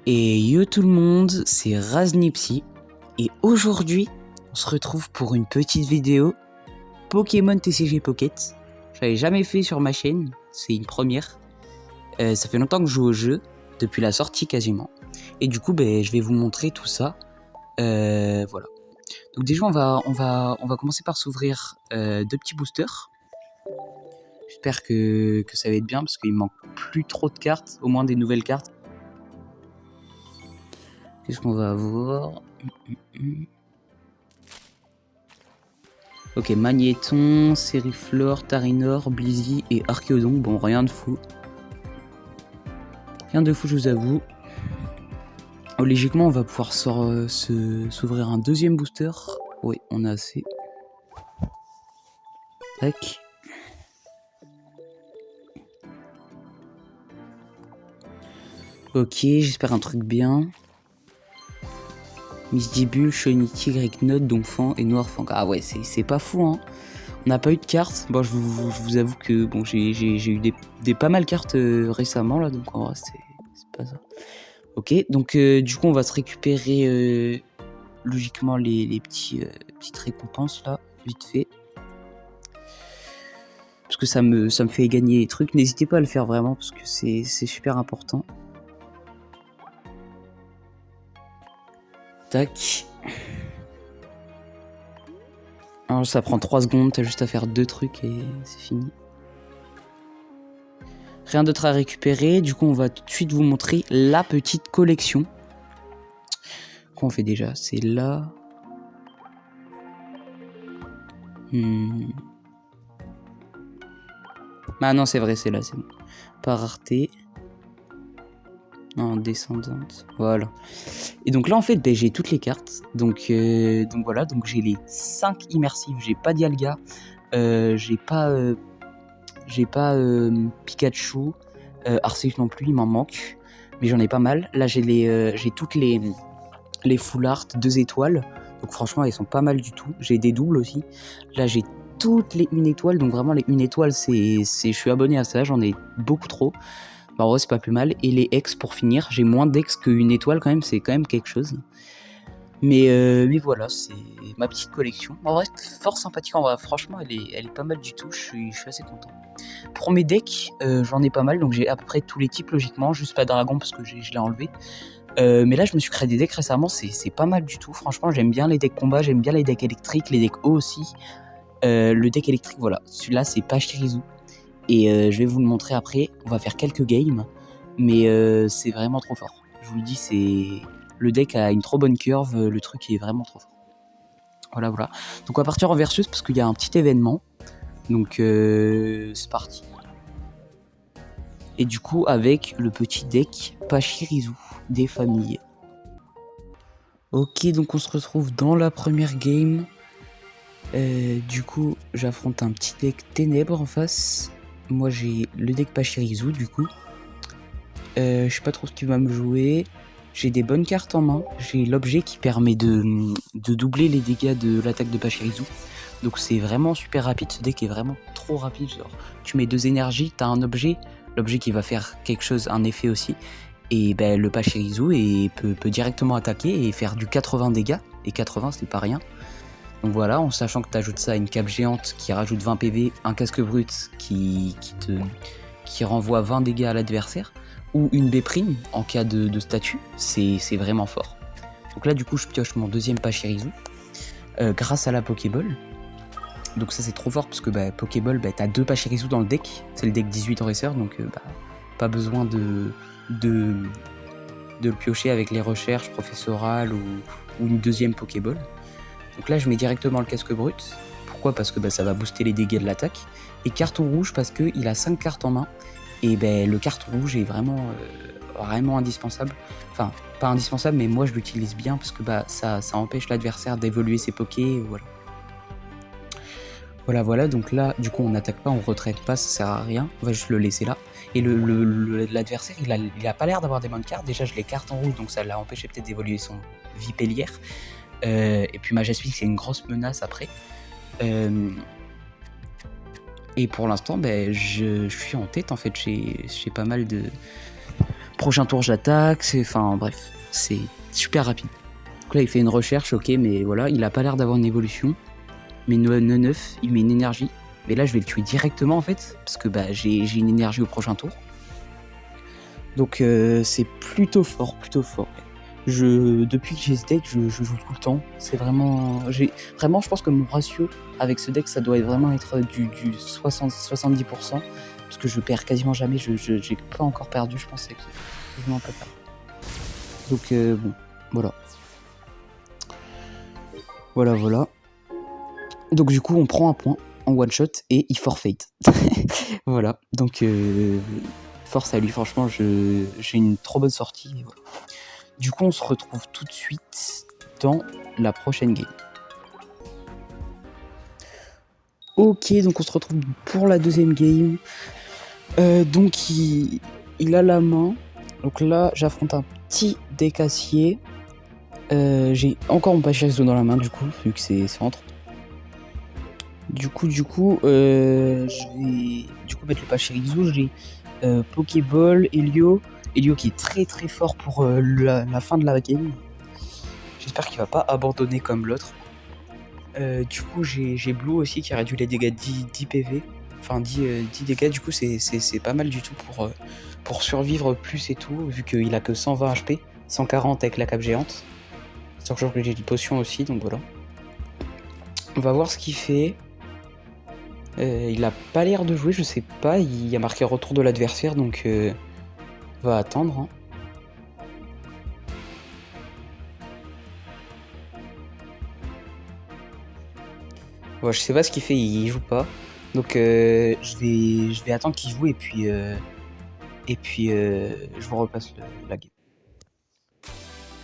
Et yo tout le monde, c'est Raznipsy et aujourd'hui on se retrouve pour une petite vidéo Pokémon TCG Pocket. Je l'avais jamais fait sur ma chaîne, c'est une première. Ça fait longtemps que je joue au jeu, depuis la sortie quasiment. Et du coup je vais vous montrer tout ça. Voilà. Donc déjà on va commencer par s'ouvrir 2 petits boosters. J'espère que ça va être bien parce qu'il manque plus trop de cartes, au moins des nouvelles cartes. Qu'est-ce qu'on va avoir? Ok, Magnéton, Sériflore, Tarinor, Blizzy et Archéodon. Bon, rien de fou. Rien de fou, je vous avoue. Oh, logiquement, on va pouvoir s'ouvrir un deuxième booster. Oui, on a assez. Tac. Ok, j'espère un truc bien. Misdibule, Shiny, Grignot, Donphan et Noirfang. Ah ouais, c'est pas fou, hein. On n'a pas eu de cartes. Bon, je vous avoue que bon, j'ai eu des pas mal cartes récemment, là, donc en vrai, c'est pas ça. Ok, donc du coup, on va se récupérer logiquement les petites récompenses, là, vite fait. Parce que ça me fait gagner des trucs. N'hésitez pas à le faire vraiment, parce que c'est super important. Tac. Alors ça prend 3 secondes, t'as juste à faire 2 trucs et c'est fini. Rien d'autre à récupérer, du coup on va tout de suite vous montrer la petite collection. Qu'on fait déjà, c'est là. Ah non c'est vrai, c'est là, c'est bon. Par rareté. Non, descendante, voilà. Et donc là en fait j'ai toutes les cartes. Donc voilà, donc j'ai les 5 immersifs, j'ai pas Dialga, j'ai pas Pikachu, Arceus non plus, il m'en manque, mais j'en ai pas mal. Là j'ai toutes les full art 2 étoiles, donc franchement elles sont pas mal du tout. J'ai des doubles aussi. Là j'ai toutes les 1 étoile, donc vraiment les 1 étoile je suis abonné à ça, j'en ai beaucoup trop. Bah, en vrai c'est pas plus mal. Et les ex pour finir, j'ai moins d'ex que1 étoile quand même, c'est quand même quelque chose. Mais voilà, c'est ma petite collection. En vrai, fort sympathique. En vrai, franchement, elle est pas mal du tout. Je suis assez content. Pour mes decks, j'en ai pas mal. Donc j'ai à peu près tous les types logiquement. Juste pas Dragon parce que je l'ai enlevé. Mais là, je me suis créé des decks récemment. C'est pas mal du tout. Franchement, j'aime bien les decks combat. J'aime bien les decks électriques. Les decks eau aussi. Le deck électrique, voilà. Celui-là, c'est Pachirisu. Et je vais vous le montrer après. On va faire quelques games. Mais c'est vraiment trop fort. Je vous le dis, le deck a une trop bonne curve, le truc est vraiment trop fort. Voilà. Donc on va partir en versus parce qu'il y a un petit événement. Donc c'est parti. Et du coup avec le petit deck Pachirisu des familles. Ok, donc on se retrouve dans la première game. Du coup j'affronte un petit deck Ténèbres en face. Moi j'ai le deck Pachirisu du coup. Je sais pas trop ce qu'il va me jouer. J'ai des bonnes cartes en main. J'ai l'objet qui permet de doubler les dégâts de l'attaque de Pachirisu. Donc c'est vraiment super rapide. Ce deck est vraiment trop rapide. Genre, tu mets 2 énergies, t'as un objet. L'objet qui va faire quelque chose, un effet aussi. Et le Pachirisu peut directement attaquer et faire du 80 dégâts. Et 80 c'est pas rien. Donc voilà, en sachant que t'ajoutes ça à une cape géante qui rajoute 20 PV, un casque brut qui renvoie 20 dégâts à l'adversaire, ou une B' en cas de statut, c'est vraiment fort. Donc là du coup je pioche mon deuxième Pachirisu grâce à la Pokéball. Donc ça c'est trop fort parce que Pokéball, t'as 2 Pachirisu dans le deck, c'est le deck 18 Racer, donc pas besoin de le piocher avec les recherches professorales ou une deuxième Pokéball. Donc là je mets directement le casque brut. Pourquoi? Parce que ça va booster les dégâts de l'attaque. Et carton rouge parce qu'il a 5 cartes en main. Et le carton rouge est vraiment indispensable. Enfin, pas indispensable, mais moi je l'utilise bien parce que ça empêche l'adversaire d'évoluer ses pokés. Voilà. Donc là, du coup, on n'attaque pas, on retraite pas, ça sert à rien. On va juste le laisser là. Et l'adversaire, il a pas l'air d'avoir des bonnes cartes. Déjà, je l'ai carte en rouge, donc ça l'a empêché peut-être d'évoluer son Vipellière. Et puis Majaspic, c'est une grosse menace après. Et pour l'instant, ben, je suis en tête en fait. J'ai pas mal de. Prochain tour, j'attaque. Enfin bref, c'est super rapide. Donc là, il fait une recherche, ok, mais voilà, il a pas l'air d'avoir une évolution. Mais 9, il met une énergie. Mais là, je vais le tuer directement en fait, parce que bah, j'ai une énergie au prochain tour. Donc c'est plutôt fort, plutôt fort. Depuis que j'ai ce deck, je joue tout le temps. C'est vraiment, vraiment, je pense que mon ratio avec ce deck, ça doit vraiment être du 70%, parce que je perds quasiment jamais. J'ai pas encore perdu, je pense, avec ce deck. Je vraiment pas perdu. Donc bon, voilà. Voilà. Donc du coup, on prend un point en one shot et il forfeit. Voilà. Donc force à lui. Franchement, j'ai une trop bonne sortie. Et voilà. Du coup, on se retrouve tout de suite dans la prochaine game. Ok, donc on se retrouve pour la deuxième game. Donc il a la main. Donc là, j'affronte un petit deck acier. J'ai encore mon Pachirisu dans la main, du coup, vu que c'est entre. Du coup, je vais mettre le Pachirisu. J'ai Pokéball, Helio qui est très très fort pour la fin de la game. J'espère qu'il va pas abandonner comme l'autre. Du coup, j'ai Blue aussi qui a réduit les dégâts de 10 PV. Enfin, 10 dégâts, du coup, c'est pas mal du tout pour survivre plus et tout, vu qu'il a que 120 HP, 140 avec la cape géante. Sachant que j'ai des potions aussi, donc voilà. On va voir ce qu'il fait. Il a pas l'air de jouer, je sais pas. Il a marqué retour de l'adversaire, donc on va attendre. Hein. Ouais, je sais pas ce qu'il fait, il joue pas. Donc je vais attendre qu'il joue et puis je vous repasse la game.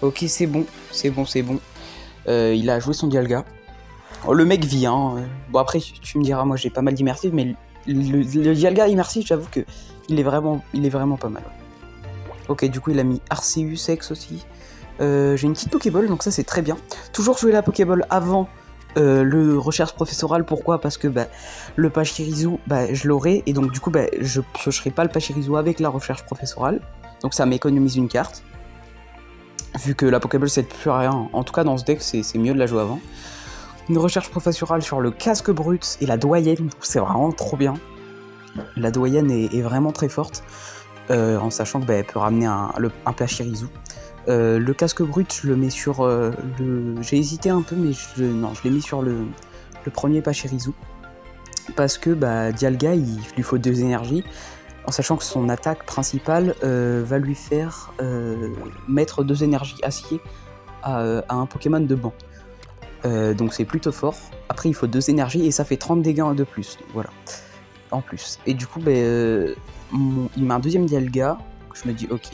Ok, c'est bon. Il a joué son Dialga. Oh, le mec vit, hein. Bon après tu me diras, moi j'ai pas mal d'immersif, mais le Dialga immersif, j'avoue que il est vraiment pas mal. Ok, du coup il a mis Arceus X aussi. J'ai une petite Pokéball, donc ça c'est très bien. Toujours jouer la Pokéball avant le recherche professorale. Pourquoi? Parce que le Pachirisu, je l'aurai, et donc du coup je piocherai pas le Pachirisu avec la recherche professorale. Donc ça m'économise une carte. Vu que la Pokéball c'est plus rien. En tout cas dans ce deck c'est mieux de la jouer avant. Une recherche professorale sur le casque brut et la doyenne, c'est vraiment trop bien. La doyenne est vraiment très forte, en sachant que elle peut ramener un Pachirisu. Le casque brut, je le mets sur j'ai hésité un peu, mais je l'ai mis sur le premier Pachirisu. Parce que Dialga, il lui faut 2 énergies, en sachant que son attaque principale va lui faire mettre 2 énergies acier à un Pokémon de banc. Donc c'est plutôt fort. Après il faut 2 énergies et ça fait 30 dégâts de plus. Voilà. En plus. Et du coup il met un deuxième Dialga. Je me dis ok.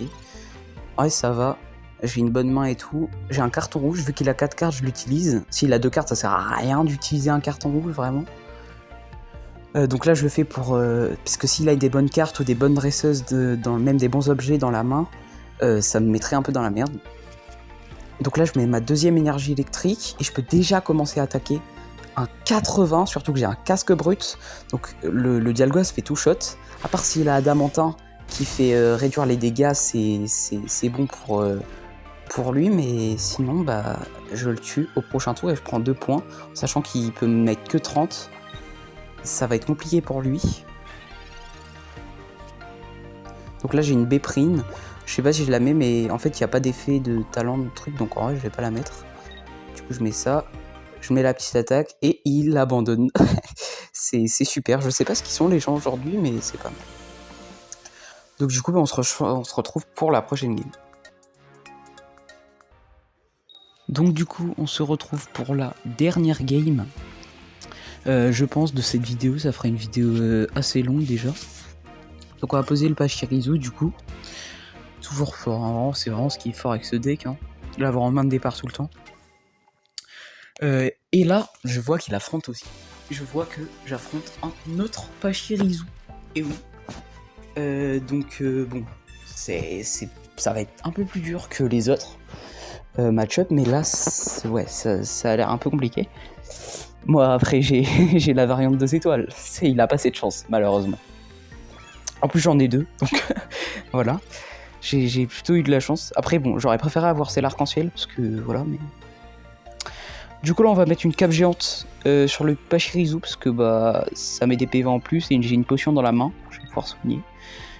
Ouais, ça va. J'ai une bonne main et tout. J'ai un carton rouge. Vu qu'il a 4 cartes, je l'utilise. S'il a 2 cartes, ça sert à rien d'utiliser un carton rouge, vraiment. Donc là je le fais pour... puisque s'il a des bonnes cartes ou des bonnes dresseuses, même des bons objets dans la main, ça me mettrait un peu dans la merde. Donc là je mets ma deuxième énergie électrique et je peux déjà commencer à attaquer un 80, surtout que j'ai un casque brut. Donc le Dialga se fait tout shot. À part s'il a Adamantin qui fait réduire les dégâts, c'est bon pour lui, mais sinon je le tue au prochain tour et je prends 2 points, sachant qu'il peut me mettre que 30. Ça va être compliqué pour lui. Donc là j'ai une Béprine. Je sais pas si je la mets, mais en fait il n'y a pas d'effet de talent de truc, donc en vrai je vais pas la mettre. Du coup je mets ça, je mets la petite attaque et il abandonne. c'est super, je sais pas ce qu'ils sont les gens aujourd'hui, mais c'est pas mal. Donc du coup on se retrouve pour la prochaine game. Donc du coup on se retrouve pour la dernière game. Je pense de cette vidéo, ça fera une vidéo assez longue déjà. Donc on va poser le Pachirisu du coup. Toujours fort, hein. C'est vraiment ce qui est fort avec ce deck, hein. L'avoir en main de départ tout le temps. Et là, je vois qu'il affronte aussi. Je vois que j'affronte un autre Pachirisu. Et oui. Donc bon, ça va être un peu plus dur que les autres match-up, mais là, ouais, ça a l'air un peu compliqué. Moi, après, j'ai j'ai la variante 2 étoiles. Il a pas assez de chance, malheureusement. En plus, j'en ai 2, donc voilà. J'ai plutôt eu de la chance. Après, bon, j'aurais préféré avoir c'est l'arc-en-ciel, parce que voilà, mais... Du coup, là, on va mettre une cape géante sur le Pachirisu, parce que bah ça met des PV en plus, et j'ai une potion dans la main, je vais pouvoir soigner.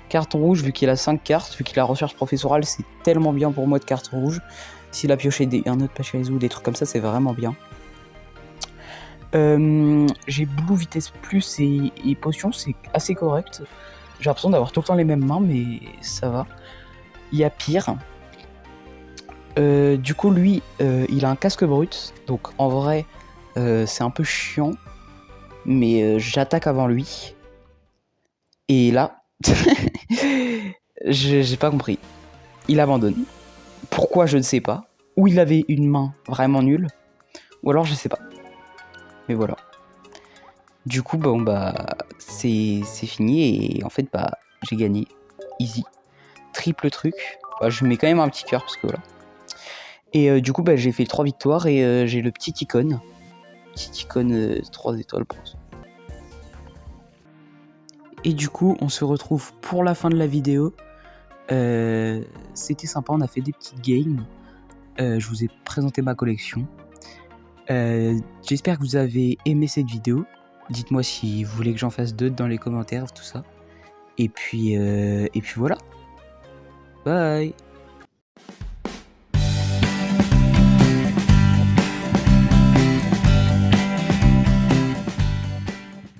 Carton rouge, vu qu'il a 5 cartes, vu qu'il a recherche professorale, c'est tellement bien pour moi de carton rouge. S'il a pioché un autre Pachirisu ou des trucs comme ça, c'est vraiment bien. J'ai Blue Vitesse Plus et Potion, c'est assez correct. J'ai l'impression d'avoir tout le temps les mêmes mains, mais ça va. Il y a pire. Du coup, lui, il a un casque brut, donc en vrai, c'est un peu chiant, mais j'attaque avant lui. Et là, j'ai pas compris. Il abandonne. Pourquoi, je ne sais pas. Ou il avait une main vraiment nulle, ou alors je sais pas. Mais voilà. Du coup, bon, bah, c'est fini, et en fait, bah, j'ai gagné. Easy. Triple truc. Bah, je mets quand même un petit cœur, parce que voilà. Et du coup, bah, j'ai fait 3 victoires, et j'ai le petit icône. Petit icône 3 étoiles, je pense. Et du coup, on se retrouve pour la fin de la vidéo. C'était sympa, on a fait des petites games. Je vous ai présenté ma collection. J'espère que vous avez aimé cette vidéo. Dites-moi si vous voulez que j'en fasse d'autres dans les commentaires, tout ça. Et puis voilà. Bye.